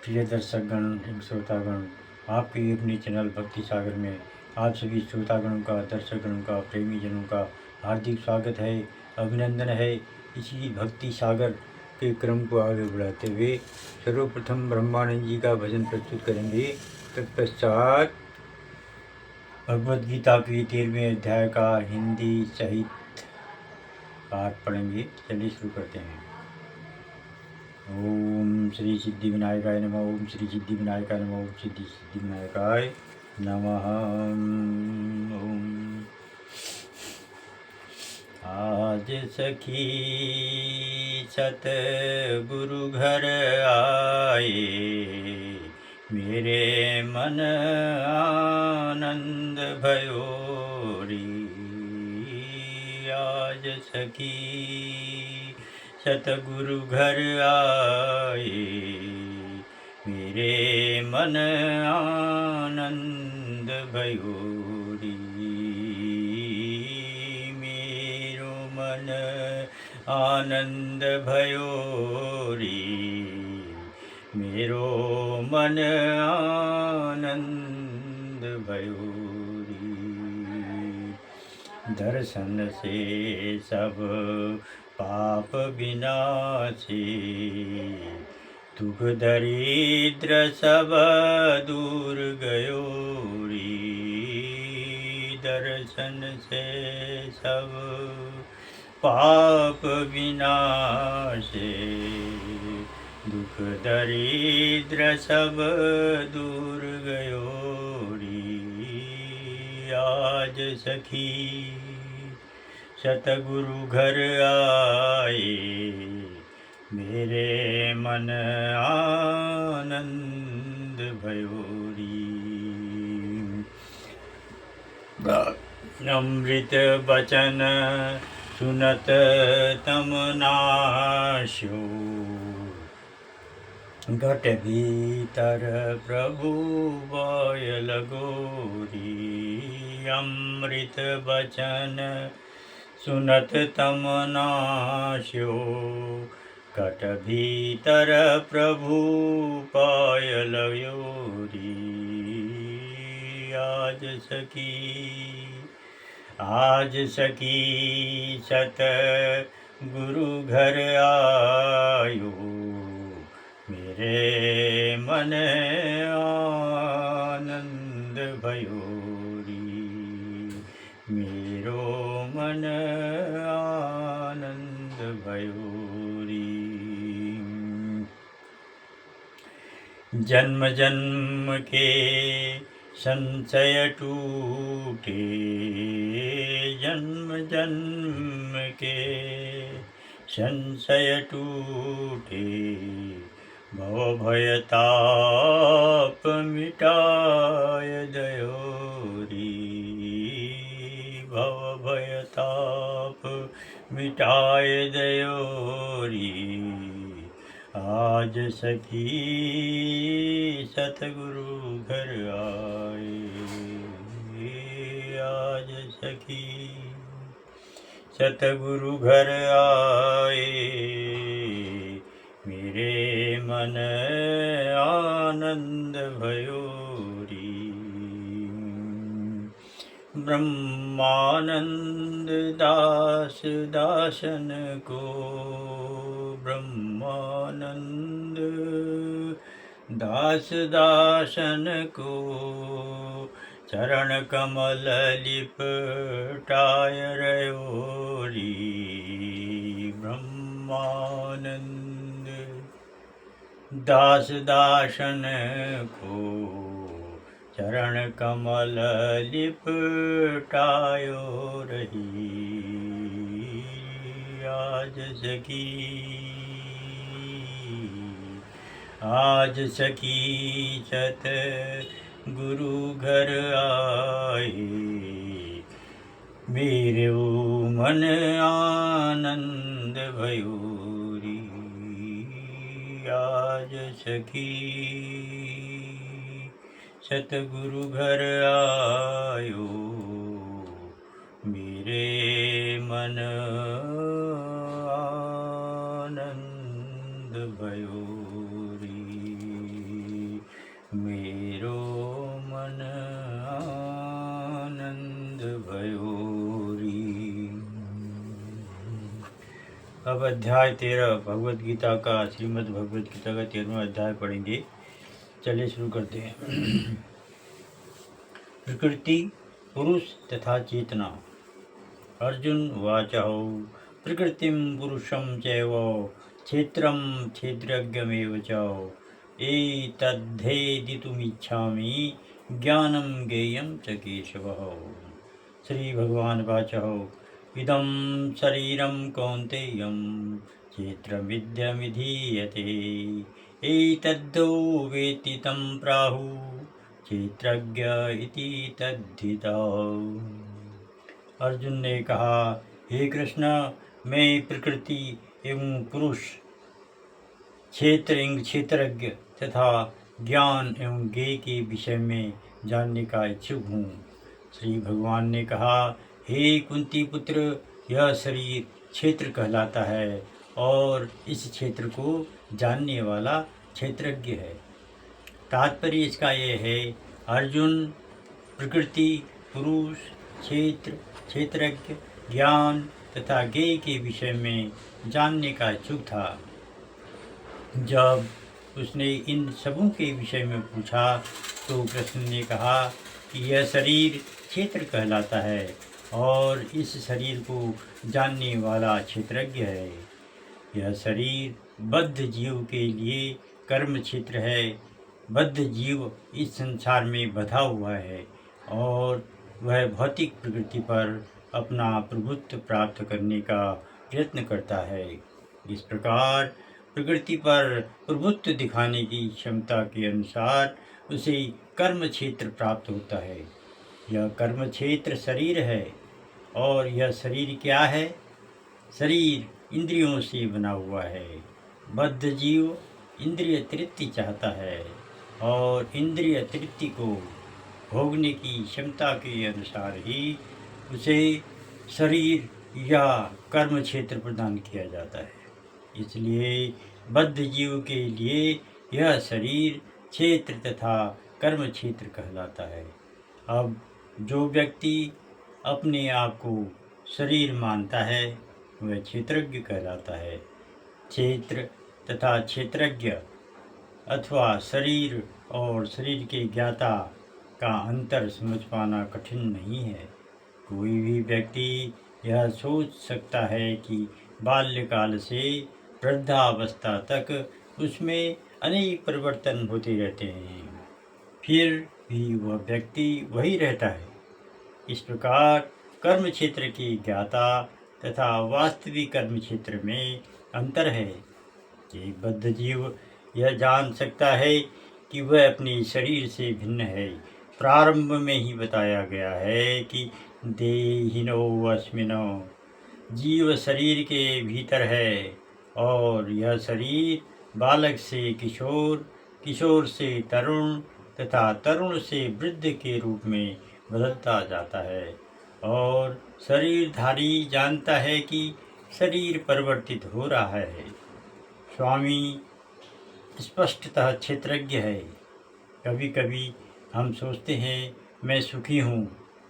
प्रिय दर्शकगण एवं श्रोतागण, आपके अपने चैनल भक्ति सागर में आप सभी श्रोतागणों का, दर्शकगणों का, प्रेमी जनों का हार्दिक स्वागत है, अभिनंदन है। इसी भक्ति सागर के क्रम को आगे बढ़ाते हुए सर्वप्रथम ब्रह्मानंद जी का भजन प्रस्तुत करेंगे। तत्पश्चात भगवद गीता के 13वें अध्याय का हिंदी सहित पाठ पढ़ेंगे। चलिए शुरू करते हैं। ओम श्री सिद्धि विनायकाय नमः। ओम श्री सिद्धि विनायकाय नमः। ओम सिद्धि सिद्धि विनायकाय नमः। ओम आज सखी सतगुरु घर आए, मेरे मन आनंद भयो री। आज सखी सतगुरु घर आए, मेरे मन आनंद भयो री। मेरो मन आनंद भयो री, मेरो मन आनंद भयो री। दर्शन से सब पाप विनाशी, दुख दरिद्र सब दूर गयो री। दर्शन से सब पाप विनाशी, दुख दरिद्र सब दूर गयो री। आज सखी सतगुरु घर आए, मेरे मन आनंद भयो री। अमृत बचन सुनत तम नाशो, घट भीतर प्रभु बायल गोरी। अमृत बचन सुनत तम नाश्यो, घट भीतर प्रभु पायल योरी। आज सखी सत गुरु घर आयो, मेरे मन आनंद भयो री। मेरो मन आनंद भयो री। जन्म जन्म के संशय टूटे, जन्म जन्म के संशय टूटे। भव भय ताप मिटाय दयो री। भव भय ताप मिटाय दयो री। आज सखी सतगुरु घर आए, आज सखी सतगुरु घर आए, मेरे मन आनंद भयो री। ब्रह्मानंद दास दासन को, ब्रह्मानंद दास दासन को, चरण कमल लिपटाय रयो री। ब्रह्मानंद दास दासन को, चरण कमल लिपटायो रही। आज सखी सत गुरु घर आए, मेरे मन आनंद भयो री। आज सखी सतगुरु घर आयो, मेरे मन आनंद भयो री। अब अध्याय 13 भगवद गीता का श्रीमद् भगवद गीता का 13वां अध्याय पढ़ेंगे। चलिए शुरू करते हैं। प्रकृति, पुरुष तथा चेतना। अर्जुन वाचः प्रकृतिं पुरुषं चैव क्षेत्रं क्षेत्रज्ञमेव च एतद्धेदितुमिच्छामि ज्ञानं ज्ञेयं च केशवः। श्री भगवान वाचः इदं शरीरं कौन्तेयं क्षेत्रमिदमधीयते एतद्धो वेत्ति तं प्राहुः क्षेत्रज्ञ इति तद्धिता। अर्जुन ने कहा, हे कृष्ण, मैं प्रकृति एवं पुरुष, क्षेत्र एवं क्षेत्रज्ञ तथा ज्ञान एवं ज्ञेय के विषय में जानने का इच्छुक हूँ। श्री भगवान ने कहा, हे कुंती पुत्र, यह शरीर क्षेत्र कहलाता है और इस क्षेत्र को जानने वाला क्षेत्रज्ञ है। तात्पर्य इसका यह है, अर्जुन प्रकृति, पुरुष, क्षेत्र, क्षेत्रज्ञ, ज्ञान तथा ज्ञेय के विषय में जानने का इच्छुक था। जब उसने इन सबों के विषय में पूछा तो कृष्ण ने कहा कि यह शरीर क्षेत्र कहलाता है और इस शरीर को जानने वाला क्षेत्रज्ञ है। यह शरीर बद्ध जीव के लिए कर्म क्षेत्र है। बद्ध जीव इस संसार में बंधा हुआ है और वह भौतिक प्रकृति पर अपना प्रभुत्व प्राप्त करने का प्रयत्न करता है। इस प्रकार प्रकृति पर प्रभुत्व दिखाने की क्षमता के अनुसार उसे कर्म क्षेत्र प्राप्त होता है। यह कर्म क्षेत्र शरीर है और यह शरीर क्या है? शरीर इंद्रियों से बना हुआ है। बद्ध जीव इंद्रिय तृप्ति चाहता है और इंद्रिय तृप्ति को भोगने की क्षमता के अनुसार ही उसे शरीर या कर्म क्षेत्र प्रदान किया जाता है। इसलिए बद्ध जीव के लिए यह शरीर क्षेत्र तथा कर्म क्षेत्र कहलाता है। अब जो व्यक्ति अपने आप को शरीर मानता है वह क्षेत्रज्ञ कहलाता है। क्षेत्र तथा क्षेत्रज्ञ अथवा शरीर और शरीर के ज्ञाता का अंतर समझ पाना कठिन नहीं है। कोई भी व्यक्ति यह सोच सकता है कि बाल्यकाल से वृद्धावस्था तक उसमें अनेक परिवर्तन होते रहते हैं, फिर भी वह व्यक्ति वही रहता है। इस प्रकार कर्म क्षेत्र के ज्ञाता तथा वास्तविक कर्म क्षेत्र में अंतर है। एक बद्ध जीव यह जान सकता है कि वह अपने शरीर से भिन्न है। प्रारंभ में ही बताया गया है कि देहिनो अस्मिनो, जीव शरीर के भीतर है और यह शरीर बालक से किशोर, किशोर से तरुण तथा तरुण से वृद्ध के रूप में बदलता जाता है और शरीरधारी जानता है कि शरीर परिवर्तित हो रहा है। स्वामी स्पष्टतः क्षेत्रज्ञ है। कभी कभी हम सोचते हैं, मैं सुखी हूँ,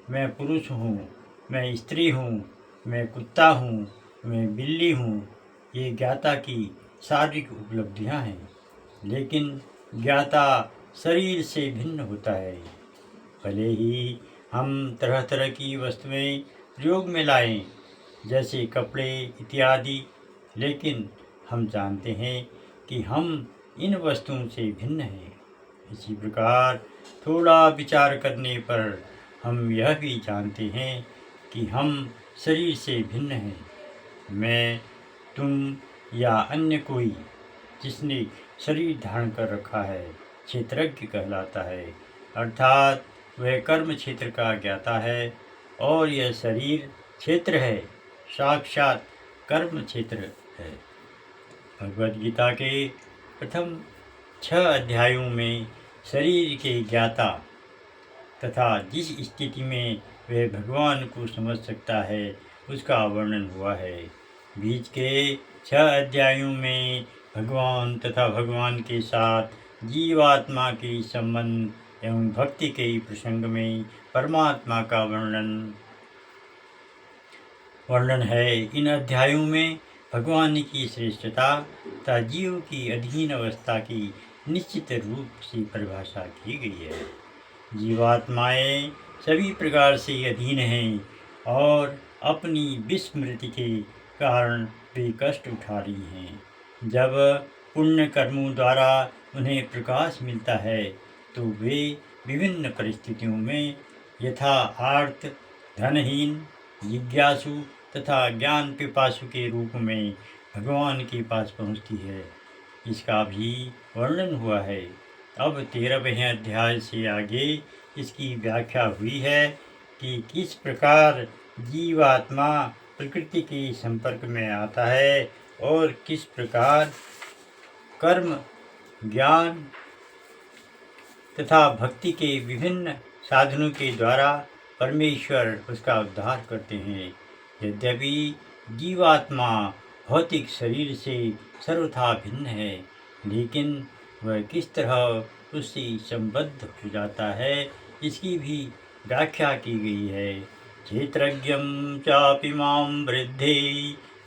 मैं पुरुष हूँ, मैं स्त्री हूँ, मैं कुत्ता हूँ, मैं बिल्ली हूँ। ये ज्ञाता की शारीरिक उपलब्धियाँ हैं, लेकिन ज्ञाता शरीर से भिन्न होता है। भले ही हम तरह तरह की वस्तुएं प्रयोग में लाएं, जैसे कपड़े इत्यादि, लेकिन हम जानते हैं कि हम इन वस्तुओं से भिन्न हैं। इसी प्रकार थोड़ा विचार करने पर हम यह भी जानते हैं कि हम शरीर से भिन्न हैं। मैं, तुम या अन्य कोई जिसने शरीर धारण कर रखा है क्षेत्रज्ञ कहलाता है, अर्थात वह कर्म क्षेत्र का ज्ञाता है और यह शरीर क्षेत्र है, साक्षात कर्म क्षेत्र है। भगवद गीता के प्रथम 6 अध्यायों में शरीर के ज्ञाता तथा जिस स्थिति में वह भगवान को समझ सकता है उसका वर्णन हुआ है। बीच के 6 अध्यायों में भगवान तथा भगवान के साथ जीवात्मा के संबंध एवं भक्ति के प्रसंग में परमात्मा का वर्णन है। इन अध्यायों में भगवान की श्रेष्ठता तथा जीव की अधीन अवस्था की निश्चित रूप से परिभाषा की गई है। जीवात्माएं सभी प्रकार से अधीन हैं और अपनी विस्मृति के कारण वे कष्ट उठा रही हैं। जब पुण्य कर्मों द्वारा उन्हें प्रकाश मिलता है तो वे विभिन्न परिस्थितियों में यथा आर्त, धनहीन, जिज्ञासु तथा ज्ञान पिपासु के रूप में भगवान के पास पहुँचती है। इसका भी वर्णन हुआ है। अब 13वें अध्याय से आगे इसकी व्याख्या हुई है कि किस प्रकार जीवात्मा प्रकृति के संपर्क में आता है और किस प्रकार कर्म, ज्ञान तथा भक्ति के विभिन्न साधनों के द्वारा परमेश्वर उसका उद्धार करते हैं। यद्यपि जीवात्मा भौतिक शरीर से सर्वथा भिन्न है, लेकिन वह किस तरह उससे संबद्ध हो जाता है इसकी भी व्याख्या की गई है। क्षेत्रज्ञं चापि मां वृद्धे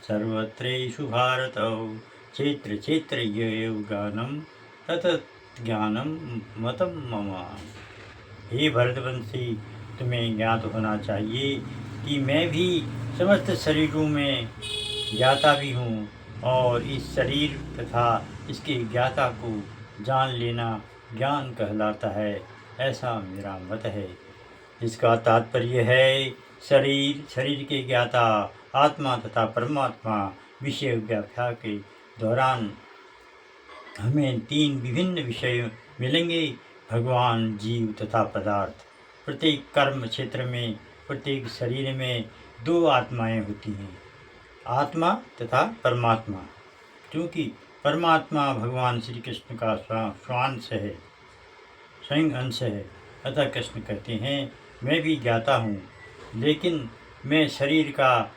सर्वत्रेषु भारत क्षेत्र क्षेत्र ज्ञानम ततत् ज्ञानम मतम मम। हे भरतवंशी, तुम्हें ज्ञात होना चाहिए कि मैं भी समस्त शरीरों में ज्ञाता भी हूँ और इस शरीर तथा इसके ज्ञाता को जान लेना ज्ञान कहलाता है, ऐसा मेरा मत है। इसका तात्पर्य है शरीर के ज्ञाता, आत्मा तथा परमात्मा। विषय व्याख्या के दौरान हमें 3 विभिन्न विषय मिलेंगे: भगवान, जीव तथा पदार्थ। प्रत्येक कर्म क्षेत्र में, प्रत्येक शरीर में 2 आत्माएं होती हैं, आत्मा तथा परमात्मा। क्योंकि परमात्मा भगवान श्री कृष्ण का स्वांश है, स्वयं अंश है, अतः कृष्ण कहते हैं मैं भी ज्ञाता हूँ, लेकिन मैं शरीर का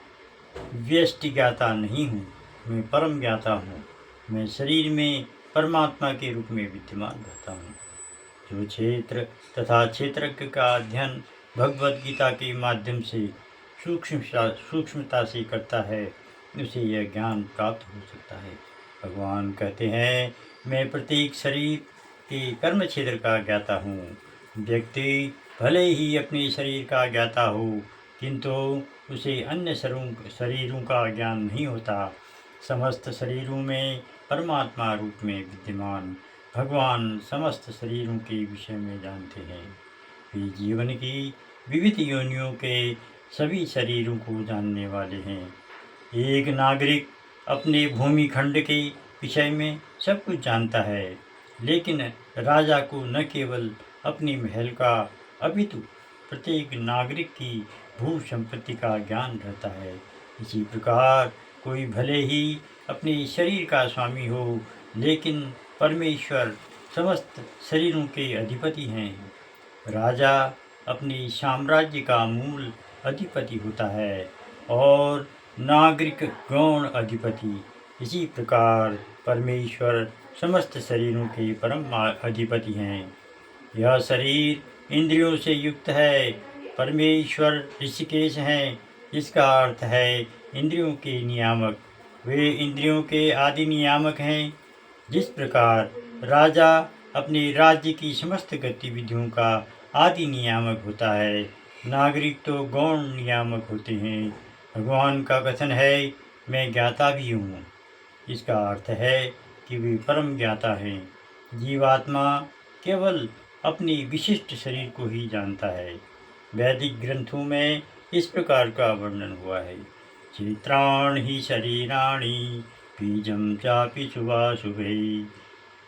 व्यष्टि ज्ञाता नहीं हूँ, मैं परम ज्ञाता हूँ। मैं शरीर में परमात्मा के रूप में विद्यमान रहता हूँ। जो क्षेत्र तथा क्षेत्रज्ञ का अध्ययन भगवद गीता के माध्यम से सूक्ष्मता से करता है, उसे यह ज्ञान प्राप्त हो सकता है। भगवान कहते हैं मैं प्रत्येक शरीर के कर्म क्षेत्र का ज्ञाता हूँ। व्यक्ति भले ही अपने शरीर का ज्ञाता हो, किंतु उसे अन्य शरीरों का ज्ञान नहीं होता। समस्त शरीरों में परमात्मा रूप में विद्यमान भगवान समस्त शरीरों के विषय में जानते हैं। वे जीवन की विविध योनियों के सभी शरीरों को जानने वाले हैं। एक नागरिक अपने भूमिखंड के विषय में सब कुछ जानता है, लेकिन राजा को न केवल अपनी महल का अपितु प्रत्येक नागरिक की भू संपत्ति का ज्ञान रहता है। इसी प्रकार कोई भले ही अपने शरीर का स्वामी हो, लेकिन परमेश्वर समस्त शरीरों के अधिपति हैं। राजा अपने साम्राज्य का मूल अधिपति होता है और नागरिक गौण अधिपति। इसी प्रकार परमेश्वर समस्त शरीरों के परम अधिपति हैं। यह शरीर इंद्रियों से युक्त है। परमेश्वर ऋषिकेश हैं, इसका अर्थ है इंद्रियों के नियामक। वे इंद्रियों के आदि नियामक हैं। जिस प्रकार राजा अपने राज्य की समस्त गतिविधियों का आदि नियामक होता है, नागरिक तो गौण नियामक होते हैं। भगवान का कथन है मैं ज्ञाता भी हूँ। इसका अर्थ है कि वे परम ज्ञाता हैं। जीवात्मा केवल अपने विशिष्ट शरीर को ही जानता है। वैदिक ग्रंथों में इस प्रकार का वर्णन हुआ है। क्षेत्राणि हि शरीराणि बीजं चापि शुभाशुभे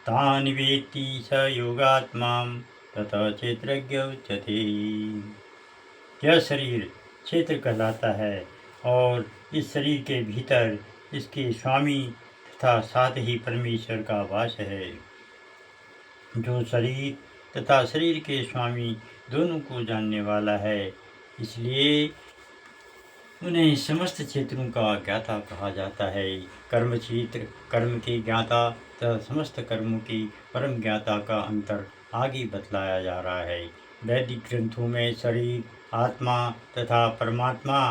तानि वेत्ति स योगात्मा ततः क्षेत्रज्ञ उच्यते। यह शरीर क्षेत्र कहलाता है और इस शरीर के भीतर इसके स्वामी तथा साथ ही परमेश्वर का वास है। जो शरीर तथा शरीर के स्वामी दोनों को जानने वाला है, इसलिए उन्हें समस्त क्षेत्रों का ज्ञाता कहा जाता है। कर्म क्षेत्र, कर्म के ज्ञाता तथा समस्त कर्मों की परम ज्ञाता का अंतर आगे बतलाया जा रहा है। वैदिक ग्रंथों में शरीर, आत्मा तथा परमात्मा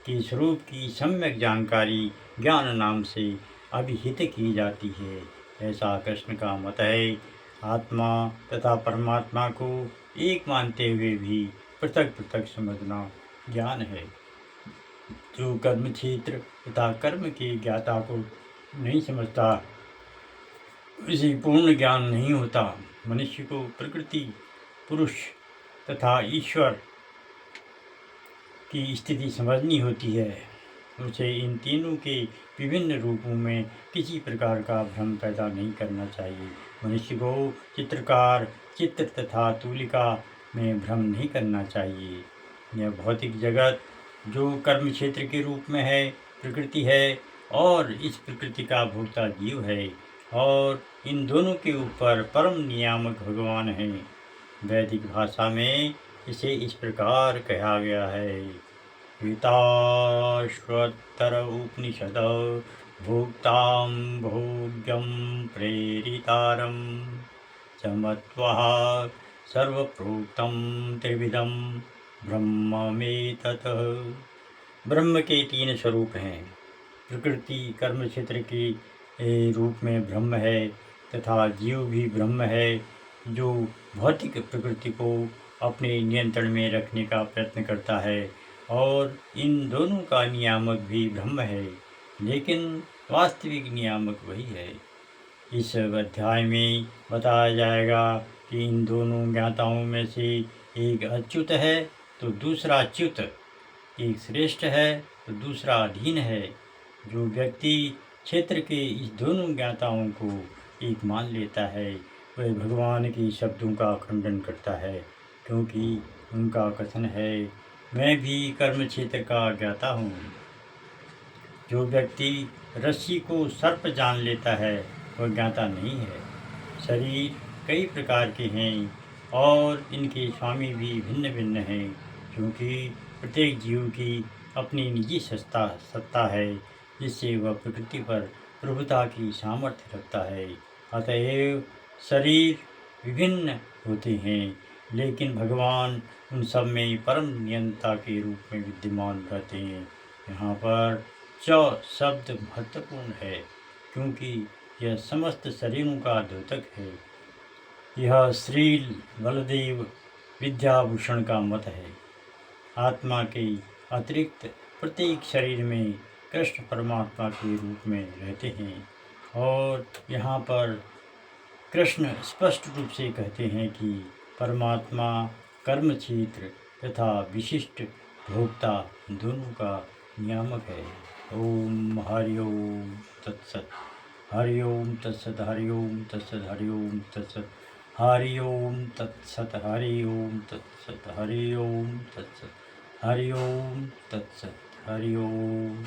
के स्वरूप की सम्यक जानकारी ज्ञान नाम से अभिहित की जाती है, ऐसा कृष्ण का मत है। आत्मा तथा परमात्मा को एक मानते हुए भी पृथक पृथक समझना ज्ञान है। जो कर्म क्षेत्र तथा कर्म के ज्ञाता को नहीं समझता, उसे पूर्ण ज्ञान नहीं होता। मनुष्य को प्रकृति, पुरुष तथा ईश्वर की स्थिति समझनी होती है। उसे इन तीनों के विभिन्न रूपों में किसी प्रकार का भ्रम पैदा नहीं करना चाहिए। मनुष्य को चित्रकार, चित्र तथा तूलिका में भ्रम नहीं करना चाहिए। यह भौतिक जगत जो कर्म क्षेत्र के रूप में है, प्रकृति है, और इस प्रकृति का भोक्ता जीव है, और इन दोनों के ऊपर परम नियामक भगवान है। वैदिक भाषा में इसे इस प्रकार कहा गया है। हिताश्वत्तर उपनिषद भोक्तां भोग्यं प्रेरितारं चमत्वः सर्वप्रोक्तं त्रिविधं ब्रह्ममेतत्। ब्रह्म के तीन स्वरूप हैं। प्रकृति कर्म क्षेत्र के रूप में ब्रह्म है, तथा जीव भी ब्रह्म है, जो भौतिक प्रकृति को अपने नियंत्रण में रखने का प्रयत्न करता है, और इन दोनों का नियामक भी ब्रह्म है, लेकिन वास्तविक नियामक वही है। इस अध्याय में बताया जाएगा कि इन दोनों ज्ञाताओं में से एक अच्युत है तो दूसरा च्युत, एक श्रेष्ठ है तो दूसरा अधीन है। जो व्यक्ति क्षेत्र के इस दोनों ज्ञाताओं को एक मान लेता है, वह भगवान के शब्दों का खंडन करता है, क्योंकि उनका कथन है, मैं भी कर्म क्षेत्र का ज्ञाता हूँ। जो व्यक्ति रस्सी को सर्प जान लेता है, वह ज्ञाता नहीं है। शरीर कई प्रकार के हैं, और इनके स्वामी भी भिन्न भिन्न हैं, क्योंकि प्रत्येक जीव की अपनी निजी सत्ता है, जिससे वह प्रकृति पर प्रभुता की सामर्थ्य रखता है। अतएव शरीर विभिन्न होते हैं, लेकिन भगवान उन सब में परम नियंता के रूप में विद्यमान रहते हैं। यहाँ पर च शब्द महत्वपूर्ण है, क्योंकि यह समस्त शरीरों का द्योतक है। यह श्री बलदेव विद्याभूषण का मत है। आत्मा के अतिरिक्त प्रत्येक शरीर में कृष्ण परमात्मा के रूप में रहते हैं, और यहाँ पर कृष्ण स्पष्ट रूप से कहते हैं कि परमात्मा कर्म क्षेत्र तथा विशिष्ट भोक्ता दोनों का नियामक है। ओम हरि ओम तत्सत। हरि ओम तत्सत। हरि ओम तत्सत। हरि ओम तत्सत। हरि ओम तत्सत। हरि ओम तत्सत। हरि ओम तत्सत। हरि ओम तत्सत। हरि ओम।